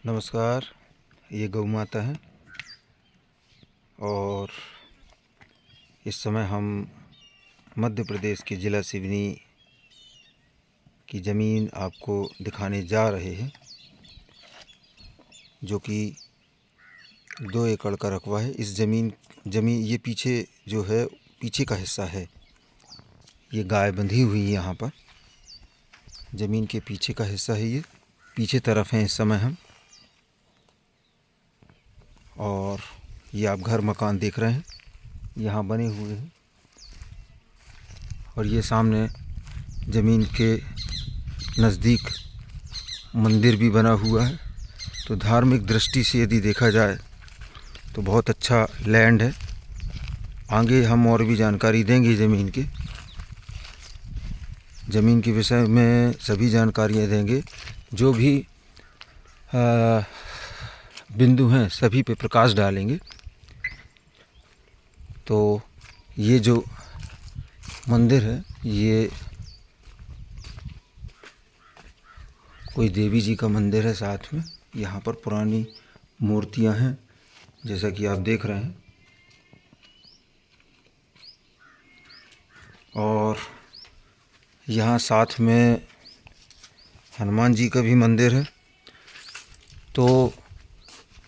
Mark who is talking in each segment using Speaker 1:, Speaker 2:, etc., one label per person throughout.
Speaker 1: नमस्कार। ये गौ माता है और इस समय हम मध्य प्रदेश के ज़िला सिवनी की ज़मीन आपको दिखाने जा रहे हैं, जो कि 2 एकड़ का रकबा है। इस ज़मीन ये पीछे जो है, पीछे का हिस्सा है, ये गाय बंधी हुई है यहाँ पर। ज़मीन के पीछे का हिस्सा है, ये पीछे तरफ है इस समय हम। और ये आप घर मकान देख रहे हैं, यहाँ बने हुए हैं। और ये सामने ज़मीन के नज़दीक मंदिर भी बना हुआ है। तो धार्मिक दृष्टि से यदि देखा जाए तो बहुत अच्छा लैंड है। आगे हम और भी जानकारी देंगे ज़मीन के विषय में, सभी जानकारियाँ देंगे। जो भी बिंदु हैं सभी पे प्रकाश डालेंगे। तो ये जो मंदिर है, ये कोई देवी जी का मंदिर है। साथ में यहाँ पर पुरानी मूर्तियाँ हैं, जैसा कि आप देख रहे हैं। और यहाँ साथ में हनुमान जी का भी मंदिर है। तो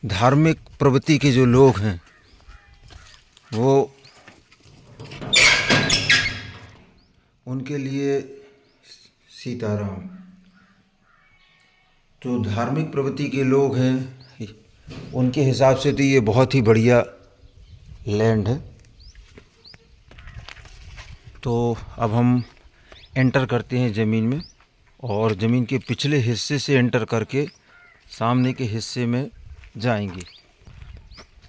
Speaker 1: धार्मिक प्रवृत्ति के जो लोग हैं वो उनके लिए सीताराम, जो धार्मिक प्रवृत्ति के लोग हैं उनके हिसाब से तो ये बहुत ही बढ़िया लैंड है। तो अब हम एंटर करते हैं ज़मीन में, और ज़मीन के पिछले हिस्से से एंटर करके सामने के हिस्से में जाएंगे।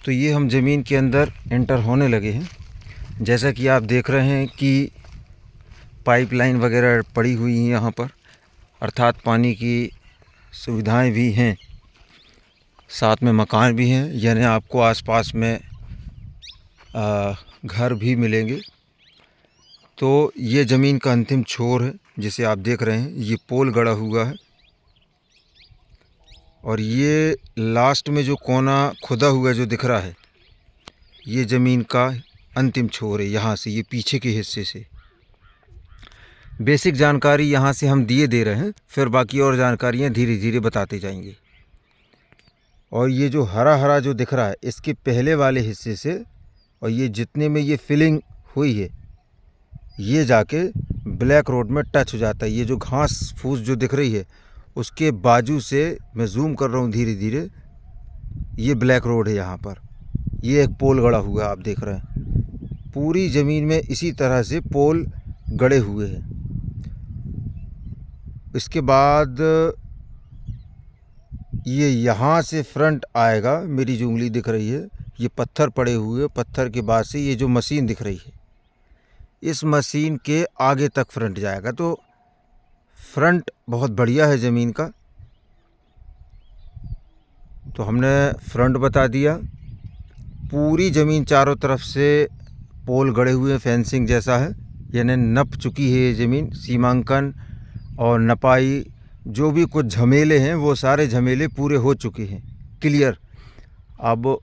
Speaker 1: तो ये हम ज़मीन के अंदर एंटर होने लगे हैं। जैसा कि आप देख रहे हैं कि पाइपलाइन वगैरह पड़ी हुई हैं यहाँ पर, अर्थात पानी की सुविधाएं भी हैं, साथ में मकान भी हैं। यानी आपको आसपास में घर भी मिलेंगे। तो ये ज़मीन का अंतिम छोर है, जिसे आप देख रहे हैं। ये पोल गड़ा हुआ है, और ये लास्ट में जो कोना खुदा हुआ जो दिख रहा है, ये ज़मीन का अंतिम छोर है। यहाँ से, ये पीछे के हिस्से से बेसिक जानकारी यहाँ से हम दे रहे हैं, फिर बाकी और जानकारियाँ धीरे धीरे बताते जाएंगे। और ये जो हरा हरा जो दिख रहा है, इसके पहले वाले हिस्से से और ये जितने में ये फिलिंग हुई है, ये जाके ब्लैक रोड में टच हो जाता है। ये जो घास फूस जो दिख रही है, उसके बाजू से मैं जूम कर रहा हूँ धीरे धीरे, ये ब्लैक रोड है यहाँ पर। ये एक पोल गड़ा हुआ है, आप देख रहे हैं। पूरी ज़मीन में इसी तरह से पोल गड़े हुए हैं। इसके बाद ये यहाँ से फ्रंट आएगा, मेरी जो उंगली दिख रही है, ये पत्थर पड़े हुए, पत्थर के बाद से ये जो मशीन दिख रही है, इस मशीन के आगे तक फ्रंट जाएगा। तो फ्रंट बहुत बढ़िया है ज़मीन का। तो हमने फ्रंट बता दिया। पूरी ज़मीन चारों तरफ से पोल गड़े हुए, फेंसिंग जैसा है, यानी नप चुकी है ये ज़मीन। सीमांकन और नपाई, जो भी कुछ झमेले हैं, वो सारे झमेले पूरे हो चुके हैं, क्लियर। अब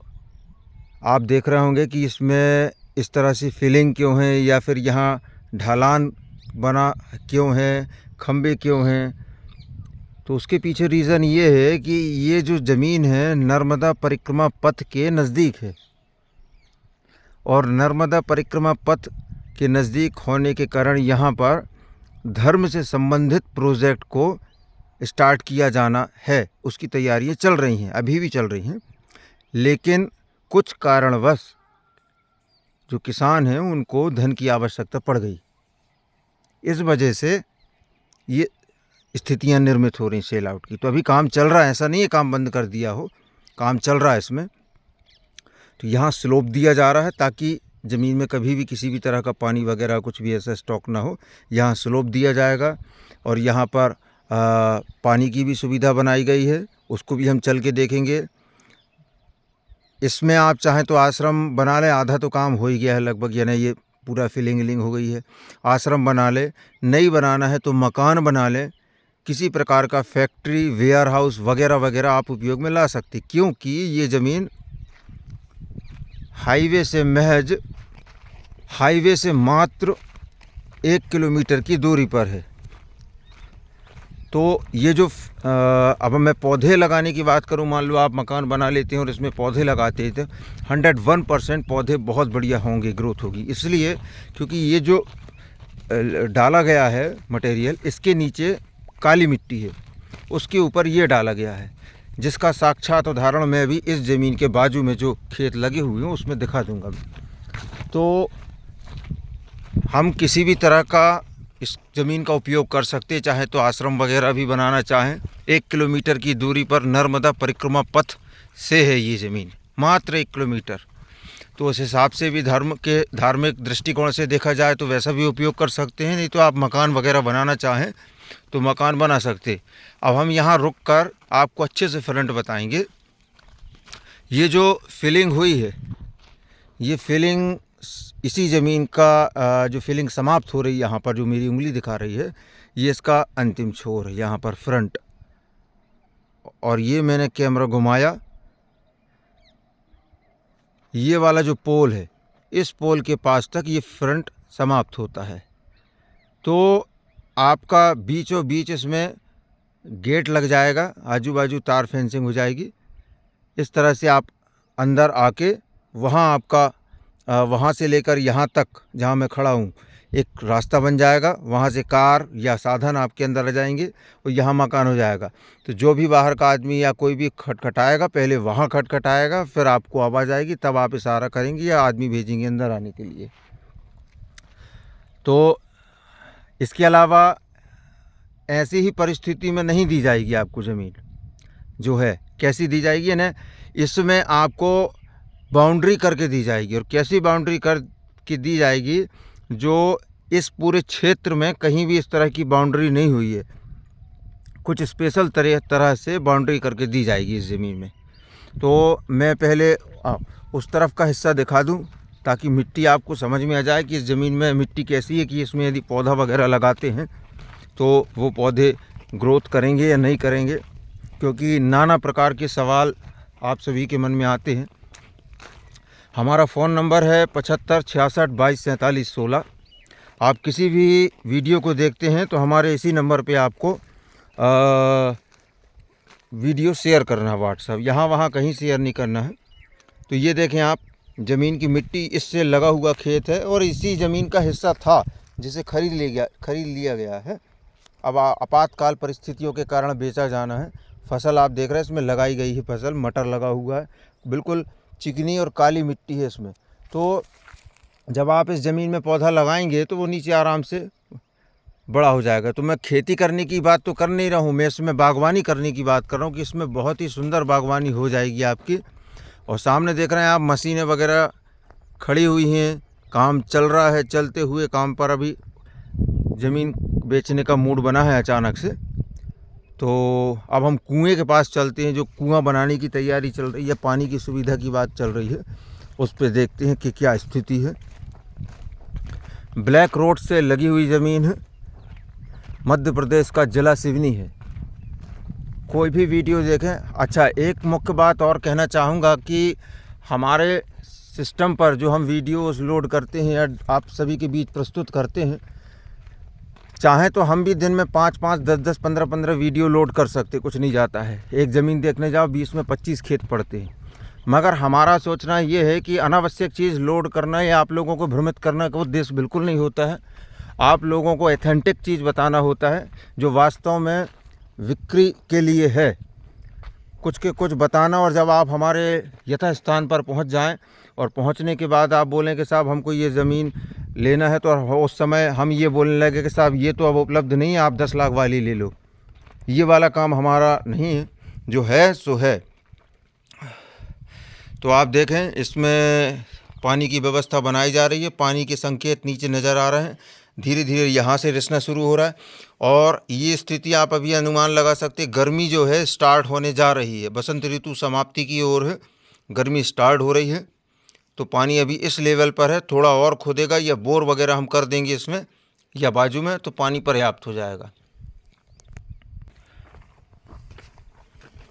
Speaker 1: आप देख रहे होंगे कि इसमें इस तरह से फिलिंग क्यों है, या फिर यहाँ ढलान बना क्यों है, खंबे क्यों हैं। तो उसके पीछे रीज़न ये है कि ये जो ज़मीन है नर्मदा परिक्रमा पथ के नज़दीक है, और नर्मदा परिक्रमा पथ के नज़दीक होने के कारण यहाँ पर धर्म से संबंधित प्रोजेक्ट को स्टार्ट किया जाना है। उसकी तैयारियां चल रही हैं, अभी भी चल रही हैं। लेकिन कुछ कारणवश जो किसान हैं उनको धन की आवश्यकता पड़ गई, इस वजह से ये स्थितियां निर्मित हो रही सेल आउट की। तो अभी काम चल रहा है, ऐसा नहीं है काम बंद कर दिया हो, काम चल रहा है इसमें। तो यहाँ स्लोप दिया जा रहा है ताकि ज़मीन में कभी भी किसी भी तरह का पानी वगैरह कुछ भी ऐसा स्टॉक ना हो। यहाँ स्लोप दिया जाएगा, और यहाँ पर पानी की भी सुविधा बनाई गई है, उसको भी हम चल के देखेंगे। इसमें आप चाहें तो आश्रम बना लें, आधा तो काम हो ही गया है लगभग, यानी ये पूरा फिलिंग हो गई है। आश्रम बना ले, नहीं बनाना है तो मकान बना लें, किसी प्रकार का फैक्ट्री, वेयर हाउस वगैरह वगैरह आप उपयोग में ला सकते, क्योंकि ये ज़मीन हाईवे से मात्र 1 किलोमीटर की दूरी पर है। तो ये जो अब मैं पौधे लगाने की बात करूं, मान लो आप मकान बना लेते हैं और इसमें पौधे लगाते हैं तो 101% पौधे बहुत बढ़िया होंगे, ग्रोथ होगी। इसलिए क्योंकि ये जो डाला गया है मटेरियल, इसके नीचे काली मिट्टी है, उसके ऊपर ये डाला गया है, जिसका साक्षात उदाहरण मैं भी इस ज़मीन के बाजू में जो खेत लगे हुए हैं उसमें दिखा दूंगा। तो हम किसी भी तरह का इस ज़मीन का उपयोग कर सकते हैं, चाहे तो आश्रम वगैरह भी बनाना चाहें। 1 किलोमीटर की दूरी पर नर्मदा परिक्रमा पथ से है ये ज़मीन, मात्र 1 किलोमीटर। तो उस हिसाब से भी धार्मिक दृष्टिकोण से देखा जाए तो वैसा भी उपयोग कर सकते हैं, नहीं तो आप मकान वगैरह बनाना चाहें तो मकान बना सकते। अब हम यहाँ रुक कर आपको अच्छे से फ्रंट बताएंगे। ये जो फिलिंग हुई है, ये फिलिंग इसी ज़मीन का जो फिलिंग समाप्त हो रही है, यहाँ पर जो मेरी उंगली दिखा रही है, ये इसका अंतिम छोर है, यहाँ पर फ्रंट। और ये मैंने कैमरा घुमाया, ये वाला जो पोल है, इस पोल के पास तक ये फ्रंट समाप्त होता है। तो आपका बीचों बीच इसमें गेट लग जाएगा, आजू बाजू तार फेंसिंग हो जाएगी। इस तरह से आप अंदर आके वहाँ से लेकर यहाँ तक जहाँ मैं खड़ा हूँ एक रास्ता बन जाएगा, वहाँ से कार या साधन आपके अंदर आ जाएंगे और यहाँ मकान हो जाएगा। तो जो भी बाहर का आदमी या कोई भी खटखटाएगा, पहले वहाँ खटखटाएगा, फिर आपको आवाज़ आएगी, तब आप इशारा करेंगे या आदमी भेजेंगे अंदर आने के लिए। तो इसके अलावा ऐसी ही परिस्थिति में नहीं दी जाएगी आपको ज़मीन, जो है कैसी दी जाएगी ना, इसमें आपको बाउंड्री करके दी जाएगी। और कैसी बाउंड्री कर के दी जाएगी, जो इस पूरे क्षेत्र में कहीं भी इस तरह की बाउंड्री नहीं हुई है, कुछ स्पेशल तरह से बाउंड्री करके दी जाएगी इस ज़मीन में। तो मैं पहले उस तरफ का हिस्सा दिखा दूं, ताकि मिट्टी आपको समझ में आ जाए कि इस ज़मीन में मिट्टी कैसी है, कि इसमें यदि पौधा वगैरह लगाते हैं तो वो पौधे ग्रोथ करेंगे या नहीं करेंगे। क्योंकि नाना प्रकार के सवाल आप सभी के मन में आते हैं। हमारा फ़ोन नंबर है 75 66 22 47 16। आप किसी भी वीडियो को देखते हैं तो हमारे इसी नंबर पे आपको वीडियो शेयर करना है, व्हाट्सएप, यहाँ वहाँ कहीं शेयर नहीं करना है। तो ये देखें आप, ज़मीन की मिट्टी इससे लगा हुआ खेत है और इसी ज़मीन का हिस्सा था जिसे खरीद लिया गया है। अब आपातकाल परिस्थितियों के कारण बेचा जाना है। फसल आप देख रहे हैं, इसमें लगाई गई है फसल, मटर लगा हुआ है, बिल्कुल चिकनी और काली मिट्टी है इसमें। तो जब आप इस ज़मीन में पौधा लगाएंगे तो वो नीचे आराम से बड़ा हो जाएगा। तो मैं खेती करने की बात तो कर नहीं रहा हूँ, मैं इसमें बागवानी करने की बात कर रहा हूँ कि इसमें बहुत ही सुंदर बागवानी हो जाएगी आपकी। और सामने देख रहे हैं आप, मशीनें वगैरह खड़ी हुई हैं, काम चल रहा है। चलते हुए काम पर अभी ज़मीन बेचने का मूड बना है अचानक से। तो अब हम कुएं के पास चलते हैं, जो कुआं बनाने की तैयारी चल रही है, पानी की सुविधा की बात चल रही है, उस पर देखते हैं कि क्या स्थिति है। ब्लैक रोड से लगी हुई ज़मीन है, मध्य प्रदेश का जिला सिवनी है। कोई भी वीडियो देखें। अच्छा, एक मुख्य बात और कहना चाहूँगा कि हमारे सिस्टम पर जो हम वीडियोस लोड करते हैं या आप सभी के बीच प्रस्तुत करते हैं, चाहें तो हम भी दिन में 5-5, 10-10, 15-15 वीडियो लोड कर सकते, कुछ नहीं जाता है। एक ज़मीन देखने जाओ, 20 में 25 खेत पड़ते हैं। मगर हमारा सोचना ये है कि अनावश्यक चीज़ लोड करना या आप लोगों को भ्रमित करना का उद्देश्य बिल्कुल नहीं होता है। आप लोगों को ऑथेंटिक चीज़ बताना होता है, जो वास्तव में बिक्री के लिए है, कुछ के कुछ बताना। और जब आप हमारे यथास्थान पर पहुंच जाएं और पहुंचने के बाद आप बोलें कि साहब हमको ये ज़मीन लेना है, तो उस समय हम ये बोलने लगे कि साहब ये तो अब उपलब्ध नहीं है, आप 10 लाख वाली ले लो, ये वाला काम हमारा नहीं है। जो है सो है। तो आप देखें, इसमें पानी की व्यवस्था बनाई जा रही है, पानी के संकेत नीचे नज़र आ रहे हैं, धीरे धीरे यहाँ से रिसना शुरू हो रहा है। और ये स्थिति आप अभी अनुमान लगा सकते हैं, गर्मी जो है स्टार्ट होने जा रही है, बसंत ऋतु समाप्ति की ओर है, गर्मी स्टार्ट हो रही है। तो पानी अभी इस लेवल पर है, थोड़ा और खोदेगा या बोर वगैरह हम कर देंगे इसमें या बाजू में, तो पानी पर्याप्त हो जाएगा।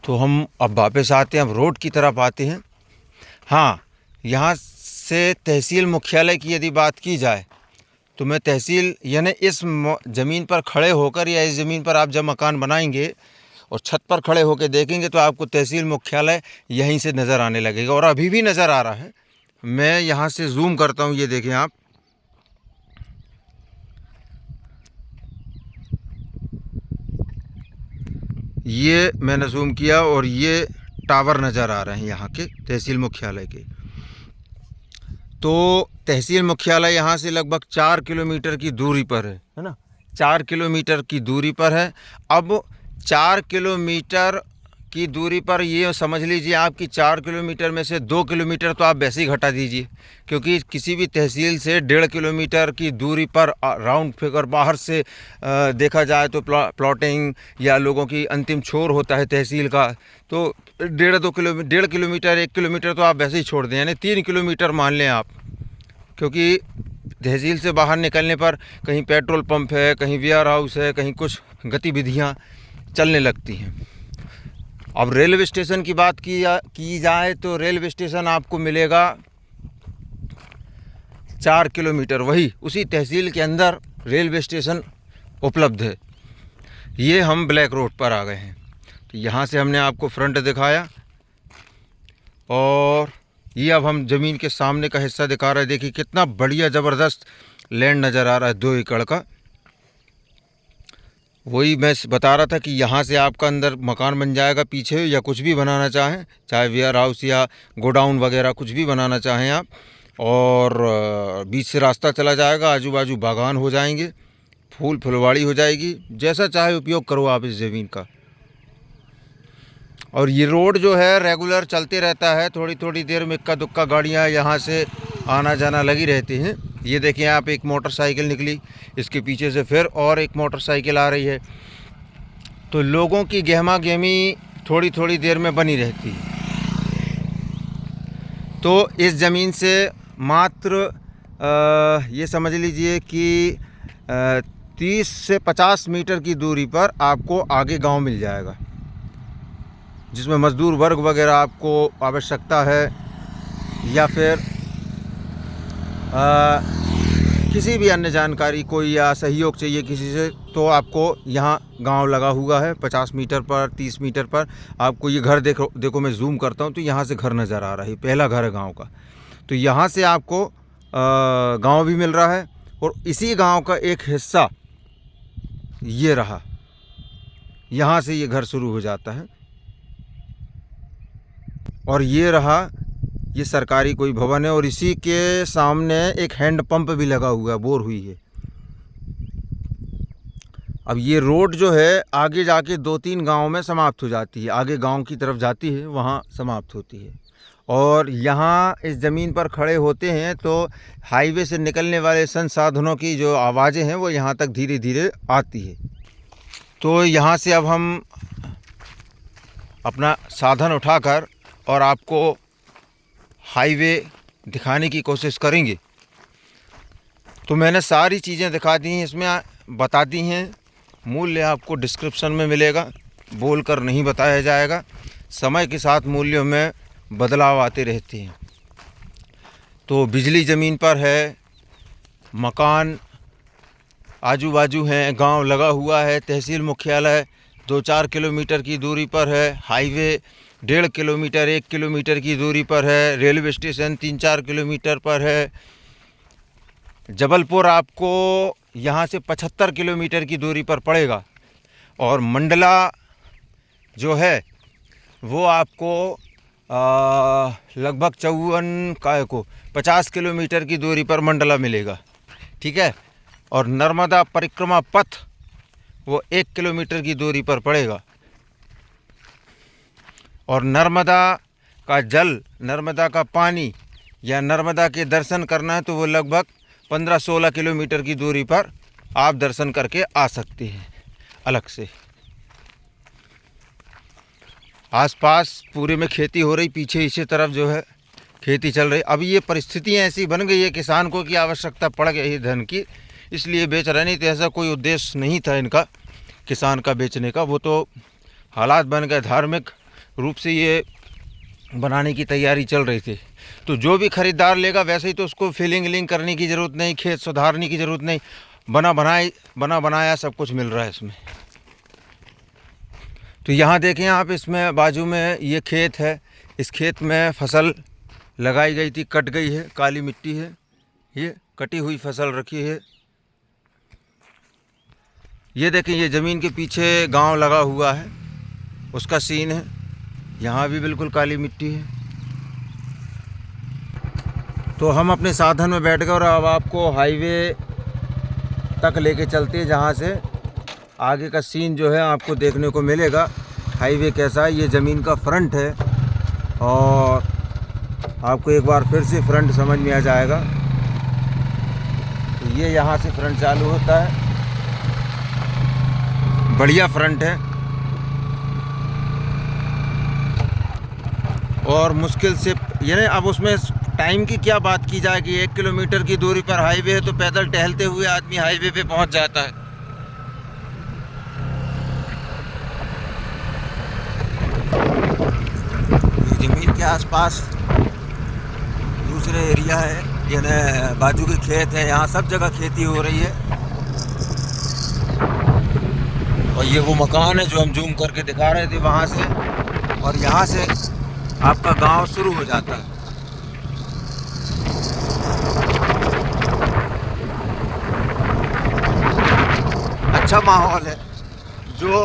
Speaker 1: तो हम अब वापस आते हैं, अब रोड की तरफ आते हैं। हाँ, यहाँ से तहसील मुख्यालय की यदि बात की जाए तो मैं तहसील यानी इस ज़मीन पर खड़े होकर या इस ज़मीन पर आप जब मकान बनाएंगे और छत पर खड़े होकर देखेंगे तो आपको तहसील मुख्यालय यहीं से नज़र आने लगेगा, और अभी भी नज़र आ रहा है। मैं यहाँ से जूम करता हूँ, ये देखें आप, ये मैंने जूम किया और ये टावर नज़र आ रहे हैं यहाँ के तहसील मुख्यालय के। तो तहसील मुख्यालय यहाँ से लगभग 4 किलोमीटर की दूरी पर है ना, 4 किलोमीटर की दूरी पर है। अब 4 किलोमीटर की दूरी पर ये समझ लीजिए आपकी 4 किलोमीटर में से 2 किलोमीटर तो आप वैसे ही घटा दीजिए, क्योंकि किसी भी तहसील से 1.5 किलोमीटर की दूरी पर राउंड फिगर बाहर से देखा जाए तो प्लॉटिंग या लोगों की अंतिम छोर होता है तहसील का, तो 1.5 किलोमीटर 1 किलोमीटर तो आप वैसे ही छोड़ दें, यानी 3 किलोमीटर मान लें आप, क्योंकि तहसील से बाहर निकलने पर कहीं पेट्रोल पंप है, कहीं वेयर हाउस है, कहीं कुछ गतिविधियाँ चलने लगती हैं। अब रेलवे स्टेशन की बात की जाए तो रेलवे स्टेशन आपको मिलेगा 4 किलोमीटर, वही उसी तहसील के अंदर रेलवे स्टेशन उपलब्ध है। ये हम ब्लैक रोड पर आ गए हैं। तो यहाँ से हमने आपको फ्रंट दिखाया और ये अब हम ज़मीन के सामने का हिस्सा दिखा रहे हैं। देखिए कितना बढ़िया ज़बरदस्त लैंड नज़र आ रहा है, 2 एकड़ का। वही मैं बता रहा था कि यहाँ से आपका अंदर मकान बन जाएगा पीछे, या कुछ भी बनाना चाहें, चाहे वेयर हाउस या गोडाउन वगैरह कुछ भी बनाना चाहें आप, और बीच से रास्ता चला जाएगा, आजू बाजू बागान हो जाएंगे, फूल फुलवाड़ी हो जाएगी, जैसा चाहे उपयोग करो आप इस ज़मीन का। और ये रोड जो है रेगुलर चलते रहता है, थोड़ी थोड़ी देर में इक्का दुक्का गाड़ियाँ यहाँ से आना जाना लगी रहती हैं। ये देखें आप, एक मोटरसाइकिल निकली, इसके पीछे से फिर और एक मोटरसाइकिल आ रही है, तो लोगों की गहमा गहमी थोड़ी थोड़ी देर में बनी रहती है। तो इस ज़मीन से मात्र ये समझ लीजिए कि 30 से 50 मीटर की दूरी पर आपको आगे गांव मिल जाएगा, जिसमें मज़दूर वर्ग वगैरह आपको आवश्यकता है, या फिर किसी भी अन्य जानकारी कोई या सहयोग चाहिए किसी से, तो आपको यहाँ गांव लगा हुआ है 50 मीटर पर, 30 मीटर पर। आपको ये घर देखो मैं जूम करता हूँ तो यहाँ से घर नज़र आ रहा है, पहला घर है गांव का। तो यहाँ से आपको गांव भी मिल रहा है, और इसी गांव का एक हिस्सा ये रहा, यहाँ से ये घर शुरू हो जाता है। और ये रहा, ये सरकारी कोई भवन है, और इसी के सामने एक हैंड पंप भी लगा हुआ है, बोर हुई है। अब ये रोड जो है आगे जाके 2-3 गांव में समाप्त हो जाती है, आगे गांव की तरफ जाती है, वहाँ समाप्त होती है। और यहाँ इस ज़मीन पर खड़े होते हैं तो हाईवे से निकलने वाले संसाधनों की जो आवाज़ें हैं वो यहाँ तक धीरे धीरे आती है। तो यहाँ से अब हम अपना साधन उठाकर और आपको हाईवे दिखाने की कोशिश करेंगे। तो मैंने सारी चीज़ें दिखा दी हैं, इसमें बता दी हैं। मूल्य आपको डिस्क्रिप्शन में मिलेगा, बोलकर नहीं बताया जाएगा। समय के साथ मूल्यों में बदलाव आते रहते हैं। तो बिजली ज़मीन पर है, मकान आजू बाजू हैं, गांव लगा हुआ है, तहसील मुख्यालय 2-4 किलोमीटर की दूरी पर है, हाईवे 1.5 किलोमीटर 1 किलोमीटर की दूरी पर है, रेलवे स्टेशन 3-4 किलोमीटर पर है। जबलपुर आपको यहाँ से 75 किलोमीटर की दूरी पर पड़ेगा, और मंडला जो है वो आपको लगभग 50 किलोमीटर की दूरी पर मंडला मिलेगा, ठीक है। और नर्मदा परिक्रमा पथ वो 1 किलोमीटर की दूरी पर पड़ेगा। और नर्मदा का जल, नर्मदा का पानी या नर्मदा के दर्शन करना है तो वो लगभग 15-16 किलोमीटर की दूरी पर आप दर्शन करके आ सकते हैं अलग से। आसपास पूरे में खेती हो रही, पीछे इसी तरफ जो है खेती चल रही। अभी ये परिस्थितियाँ ऐसी बन गई है, किसान को की आवश्यकता पड़ गई है धन की, इसलिए बेच रहे। नहीं तो ऐसा कोई उद्देश्य नहीं था इनका किसान का बेचने का, वो तो हालात बन गए, धार्मिक रूप से ये बनाने की तैयारी चल रही थी। तो जो भी ख़रीदार लेगा वैसे ही तो उसको फिलिंग विलिंग करने की ज़रूरत नहीं, खेत सुधारने की ज़रूरत नहीं, बना बनाया सब कुछ मिल रहा है इसमें। तो यहाँ देखें आप, इसमें बाजू में ये खेत है, इस खेत में फसल लगाई गई थी, कट गई है, काली मिट्टी है, ये कटी हुई फसल रखी है। ये देखें, ये ज़मीन के पीछे गांव लगा हुआ है, उसका सीन है। यहाँ भी बिल्कुल काली मिट्टी है। तो हम अपने साधन में बैठ गए और अब आपको हाईवे तक लेके चलते हैं, जहाँ से आगे का सीन जो है आपको देखने को मिलेगा। हाईवे कैसा है, ये ज़मीन का फ्रंट है और आपको एक बार फिर से फ्रंट समझ में आ जाएगा। तो ये यहाँ से फ्रंट चालू होता है, बढ़िया फ्रंट है और मुश्किल से यानी अब उसमें टाइम की क्या बात की जाए कि 1 किलोमीटर की दूरी पर हाईवे है तो पैदल टहलते हुए आदमी हाईवे पे पहुंच जाता है। ज़मीन के आसपास दूसरे एरिया है, यानी बाजू के खेत हैं, यहाँ सब जगह खेती हो रही है। और ये वो मकान है जो हम जूम करके दिखा रहे थे वहाँ से, और यहाँ से आपका गांव शुरू हो जाता है। अच्छा माहौल है। जो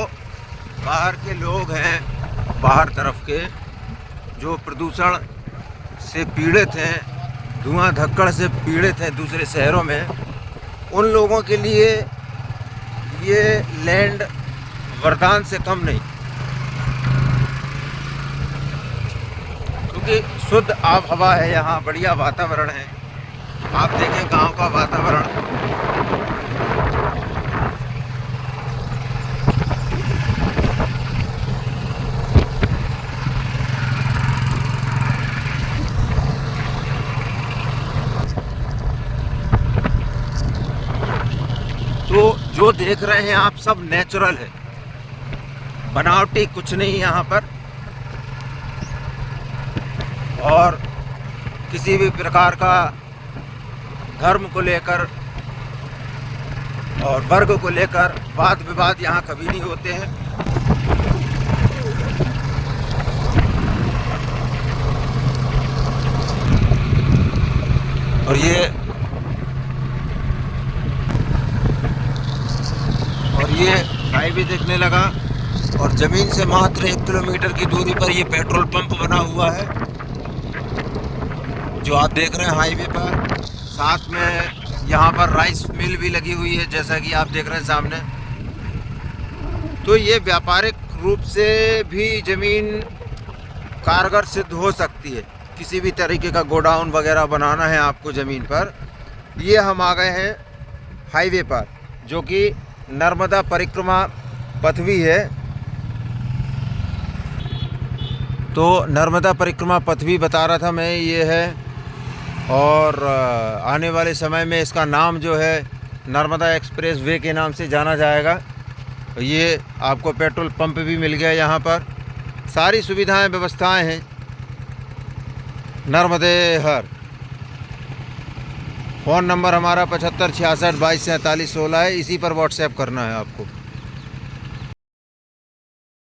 Speaker 1: बाहर के लोग हैं, बाहर तरफ के, जो प्रदूषण से पीड़ित हैं, धुआं धक्कड़ से पीड़ित हैं दूसरे शहरों में, उन लोगों के लिए ये लैंड वरदान से कम नहीं, क्योंकि शुद्ध आब हवा है यहाँ, बढ़िया वातावरण है। आप देखें गांव का वातावरण, तो जो देख रहे हैं आप सब नेचुरल है, बनावटी कुछ नहीं यहाँ पर। और किसी भी प्रकार का धर्म को लेकर और वर्ग को लेकर वाद विवाद यहाँ कभी नहीं होते हैं। और ये हाईवे देखने लगा और ज़मीन से मात्र 1 किलोमीटर की दूरी पर ये पेट्रोल पंप बना हुआ है जो आप देख रहे हैं हाईवे पर। साथ में यहाँ पर राइस मिल भी लगी हुई है, जैसा कि आप देख रहे हैं सामने। तो ये व्यापारिक रूप से भी ज़मीन कारगर सिद्ध हो सकती है। किसी भी तरीके का गोडाउन वगैरह बनाना है आपको ज़मीन पर। ये हम आ गए हैं हाईवे पर, जो कि नर्मदा परिक्रमा पथ भी है। तो नर्मदा परिक्रमा पथ भी बता रहा था मैं, ये है। और आने वाले समय में इसका नाम जो है नर्मदा एक्सप्रेस वे के नाम से जाना जाएगा। ये आपको पेट्रोल पंप भी मिल गया यहाँ पर, सारी सुविधाएं व्यवस्थाएं हैं। नर्मदे हर। फ़ोन नंबर हमारा 75 66 22 47 16 है, इसी पर व्हाट्सएप करना है आपको।